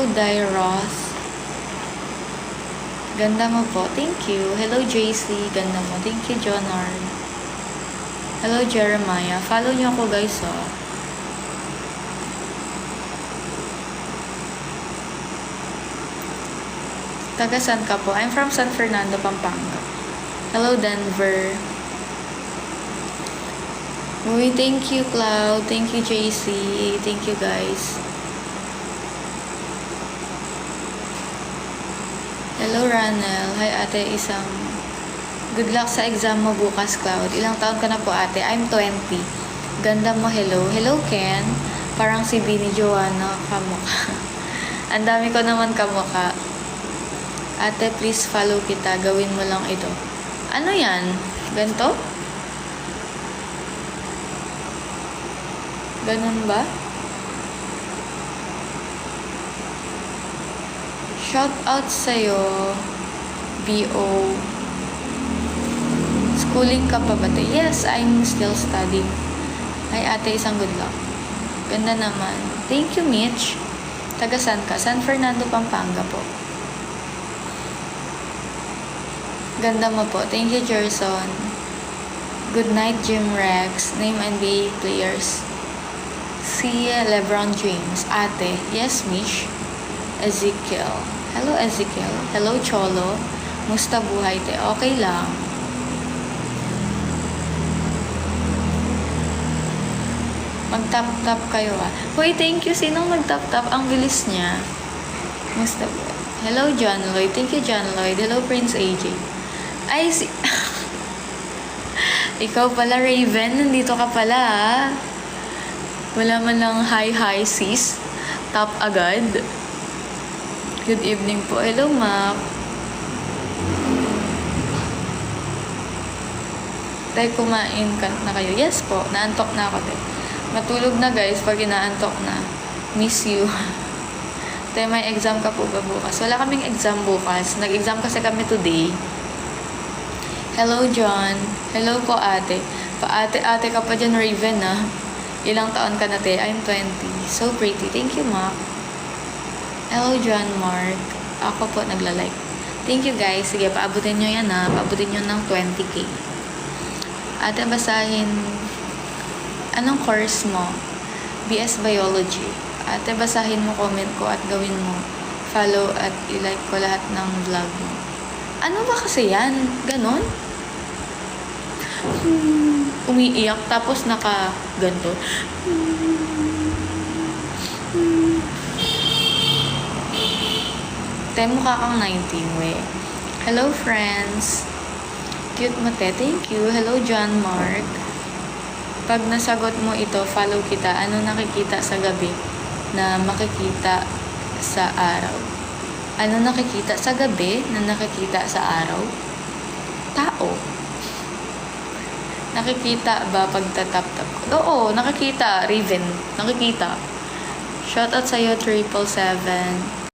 Hello, Dairos. Ganda mo po. Thank you. Hello, JC. Ganda mo. Thank you, Jonard. Hello, Jeremiah. Follow niyo ako, guys, oh. Taga saan ka po? I'm from San Fernando, Pampanga. Hello, Denver. Uy, thank you, Cloud. Thank you, JC. Thank you, guys. Hello, Ranel. Hi, ate. Good luck sa exam mo bukas, Cloud. Ilang taon ka na po, ate? I'm 20. Ganda mo, hello. Hello, Ken. Parang si Bini Joanna kamukha. Ang dami ko naman kamukha. Ate, please follow kita. Gawin mo lang ito. Ano yan? Ganto? Ganun ba? Shout out sa'yo, BO. Schooling ka pa ba? Yes, I'm still studying. Ay, ate, isang good luck. Ganda naman. Thank you, Mitch. Taga saan ka? San Fernando, Pampanga po. Ganda mo po. Thank you, Jerson. Good night, Jim Rex. Name NBA players. Si LeBron James. Ate. Yes, Mish. Ezekiel. Hello, Ezekiel. Hello, Cholo. Musta buhay, te? Okay lang. Mag-tap-tap kayo, ah. Hoy, thank you. Sinong nag-tap-tap? Ang bilis niya. Musta buhay? Hello, John Lloyd. Thank you, John Lloyd. Hello, Prince AJ. Ay, ikaw pala, Raven. Nandito ka pala, ah. Wala man lang hi, sis. Tap agad. Good evening po. Hello, Mac. Tay, kumain ka na kayo? Yes po. Naantok na ako, tay. Matulog na, guys, pag inaantok na. Miss you. Tay, may exam ka po ba bukas? Wala kaming exam bukas. Nag-exam kasi kami today. Hello, John. Hello po, ate. Pa-ate-ate ka pa dyan, Raven, ah. Ilang taon ka na, te? I'm 20. So pretty. Thank you, Mac. Hello, John Mark. Ako po nagla-like. Thank you, guys. Sige, paabutin nyo yan, ha. Paabutin nyo ng 20K. Ate, basahin. Anong course mo? BS Biology. Ate, basahin mo comment ko at gawin mo. Follow at i-like ko lahat ng vlog mo. Ano ba kasi yan? Ganon? Umiiyak tapos naka-ganto. Te, mukha kang 19, we. Hello, friends. Cute mo, te. Thank you. Hello, John Mark. Pag nasagot mo ito, follow kita. Ano nakikita sa gabi na makikita sa araw? Ano nakikita sa gabi na nakikita sa araw? Tao. Nakikita ba pag tatap-tap ko? Oo, nakikita. Raven. Nakikita. Shoutout sa'yo, 777.